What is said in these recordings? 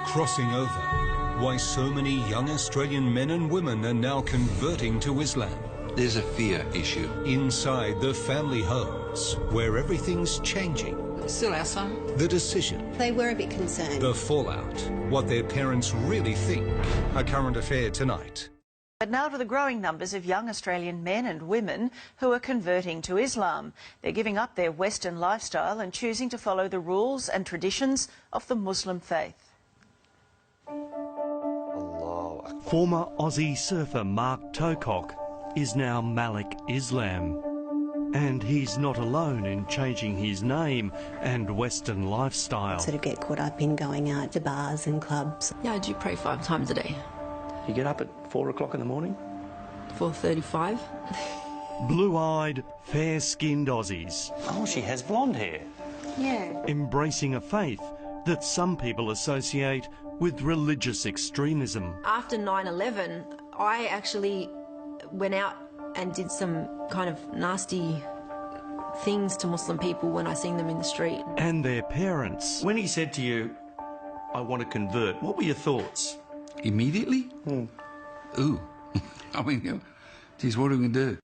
Crossing over. Why so many young Australian men and women are now converting to Islam. There's a fear issue. Inside the family homes, where everything's changing. Still our son. The decision. They were a bit concerned. The fallout. What their parents really think. A current affair tonight. But now to the growing numbers of young Australian men and women who are converting to Islam. They're giving up their Western lifestyle and choosing to follow the rules and traditions of the Muslim faith. Former Aussie surfer Mark Tocock is now Malik Islam. And he's not alone in changing his name and Western lifestyle. Sort of get caught up in going out to bars and clubs. Yeah, I do pray 5 times a day. You get up at 4 o'clock in the morning? 4:35. Blue-eyed, fair-skinned Aussies. Oh, she has blonde hair. Yeah. Embracing a faith that some people associate with religious extremism. After 9/11, I actually went out and did some kind of nasty things to Muslim people when I seen them in the street. And their parents. When he said to you, I want to convert, what were your thoughts? Immediately? Ooh. I mean, geez, what are we going to do?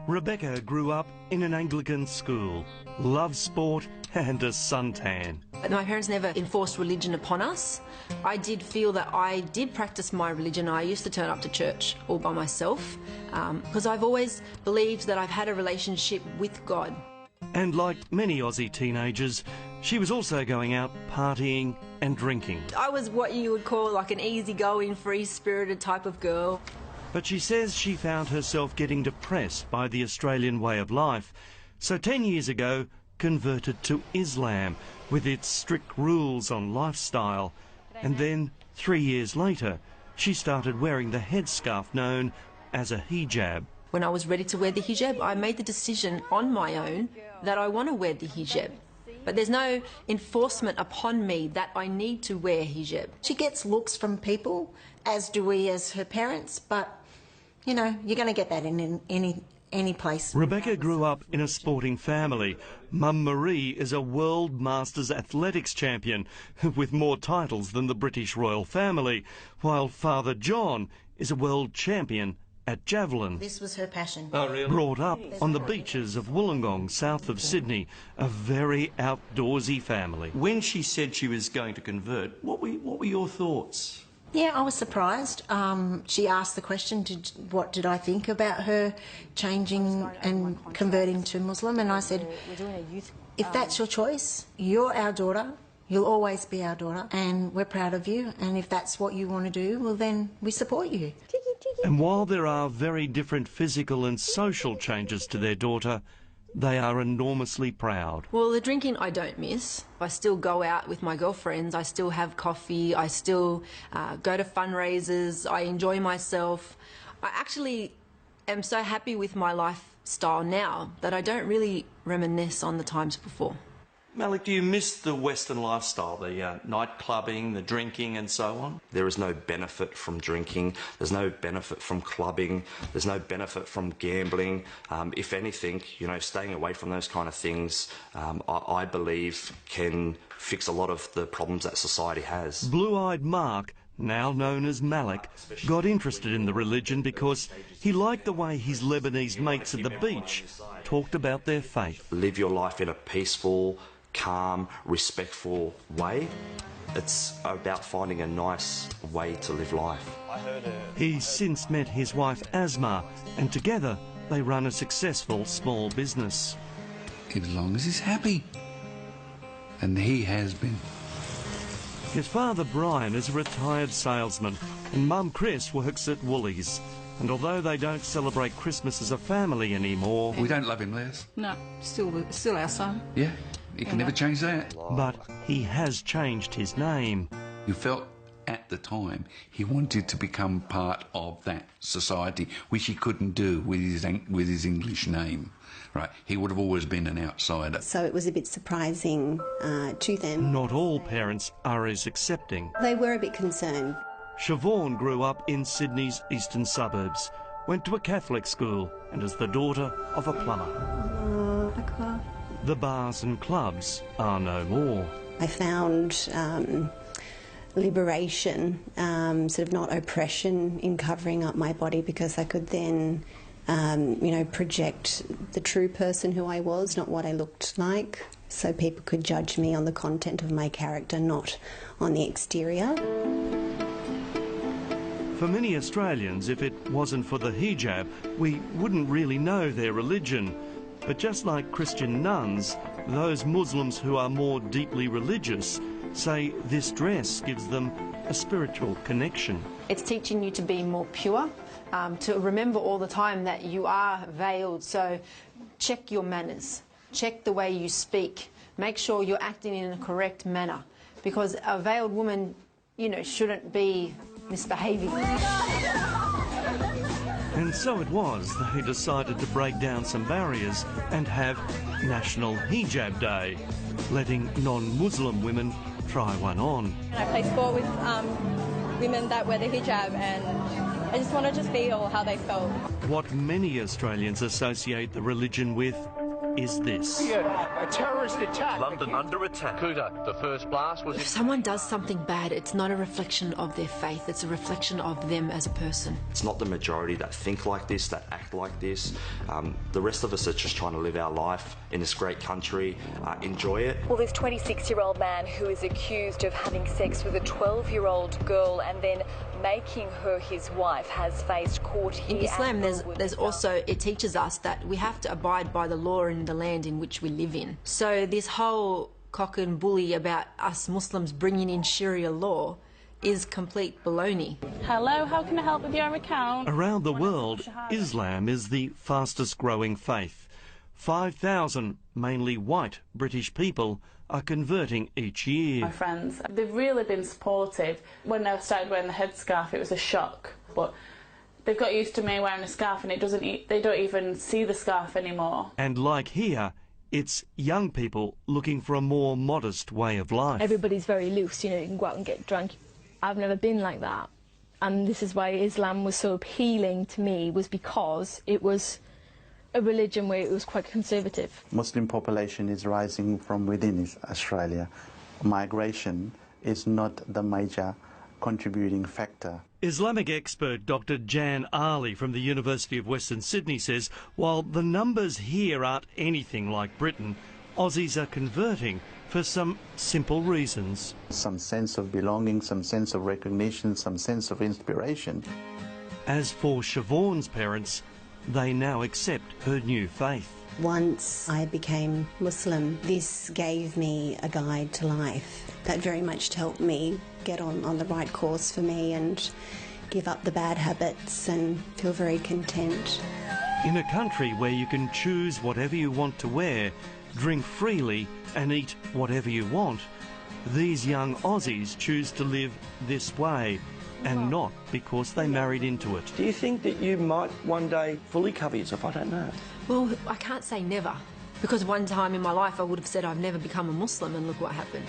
Rebecca grew up in an Anglican school, loved sport and a suntan. But my parents never enforced religion upon us. I did feel that I did practice my religion. I used to turn up to church all by myself because I've always believed that I've had a relationship with God. And like many Aussie teenagers, she was also going out partying and drinking. I was what you would call like an easygoing, free-spirited type of girl. But she says she found herself getting depressed by the Australian way of life. So 10 years ago, converted to Islam with its strict rules on lifestyle. And then 3 years later, she started wearing the headscarf known as a hijab. When I was ready to wear the hijab, I made the decision on my own that I want to wear the hijab. But there's no enforcement upon me that I need to wear hijab. She gets looks from people, as do we as her parents, but, you know, you're going to get that in any place. Rebecca grew up in a sporting family. Mum Marie is a World Masters Athletics champion with more titles than the British royal family, while Father John is a world champion at javelin. This was her passion. Oh, really? Brought up on the beaches of Wollongong, south of Sydney, a very outdoorsy family. When she said she was going to convert, what were your thoughts? Yeah, I was surprised. She asked the question, what did I think about her changing and converting to Muslim? And I said, if that's your choice, you're our daughter. You'll always be our daughter, and we're proud of you. And if that's what you want to do, well, then we support you. And while there are very different physical and social changes to their daughter, they are enormously proud. Well, the drinking I don't miss. I still go out with my girlfriends. I still have coffee. I still go to fundraisers. I enjoy myself. I actually am so happy with my lifestyle now that I don't really reminisce on the times before. Malik, do you miss the Western lifestyle, the night clubbing, the drinking and so on? There is no benefit from drinking, there's no benefit from clubbing, there's no benefit from gambling. If anything, you know, staying away from those kind of things, I believe can fix a lot of the problems that society has. Blue-eyed Mark, now known as Malik, got interested in the religion because he liked the way his Lebanese mates at the beach talked about their faith. Live your life in a peaceful, calm, respectful way. It's about finding a nice way to live life. He's since met his wife Asma, and together they run a successful small business. As long as he's happy. And he has been. His father Brian is a retired salesman and Mum Chris works at Woolies. And although they don't celebrate Christmas as a family anymore... We don't love him, Les. No, still our son. Yeah, you can never change that. But he has changed his name. You felt at the time he wanted to become part of that society, which he couldn't do with his English name. Right, he would have always been an outsider. So it was a bit surprising to them. Not all parents are as accepting. They were a bit concerned. Siobhan grew up in Sydney's eastern suburbs, went to a Catholic school and is the daughter of a plumber. The bars and clubs are no more. I found liberation, sort of not oppression in covering up my body, because I could then, you know, project the true person who I was, not what I looked like, so people could judge me on the content of my character, not on the exterior. For many Australians, if it wasn't for the hijab, we wouldn't really know their religion. But just like Christian nuns, those Muslims who are more deeply religious say this dress gives them a spiritual connection. It's teaching you to be more pure, to remember all the time that you are veiled, so check your manners, check the way you speak, make sure you're acting in a correct manner, because a veiled woman, you know, shouldn't be misbehaving. And so it was they decided to break down some barriers and have National Hijab Day, letting non-Muslim women try one on. I play sport with women that wear the hijab, and I just wanted to feel how they felt. What many Australians associate the religion with is this. A terrorist attack. London under attack. Kuta, the first blast was... If someone does something bad, it's not a reflection of their faith, it's a reflection of them as a person. It's not the majority that think like this, that act like this. The rest of us are just trying to live our life in this great country, enjoy it. Well, this 26-year-old man who is accused of having sex with a 12-year-old girl and then making her his wife has faced court here. In Islam, there's also, it teaches us that we have to abide by the law in the land in which we live in. So this whole cock and bully about us Muslims bringing in Sharia law is complete baloney. Hello, how can I help with your account? Around the world, Islam is the fastest growing faith. 5,000, mainly white British people, are converting each year. My friends, they've really been supportive. When I started wearing the headscarf, it was a shock, but they've got used to me wearing a scarf, and they don't even see the scarf anymore. And like here, it's young people looking for a more modest way of life. Everybody's very loose, you know, you can go out and get drunk. I've never been like that, and this is why Islam was so appealing to me, was because it was a religion where it was quite conservative. Muslim population is rising from within Australia. Migration is not the major contributing factor. Islamic expert Dr. Jan Ali from the University of Western Sydney says while the numbers here aren't anything like Britain, Aussies are converting for some simple reasons. Some sense of belonging, some sense of recognition, some sense of inspiration. As for Siobhan's parents, they now accept her new faith. Once I became Muslim, this gave me a guide to life that very much helped me get on the right course for me and give up the bad habits and feel very content. In a country where you can choose whatever you want to wear, drink freely and eat whatever you want, these young Aussies choose to live this way, and not because they married into it. Do you think that you might one day fully cover yourself? I don't know. Well, I can't say never, because one time in my life I would have said I've never become a Muslim, and look what happened.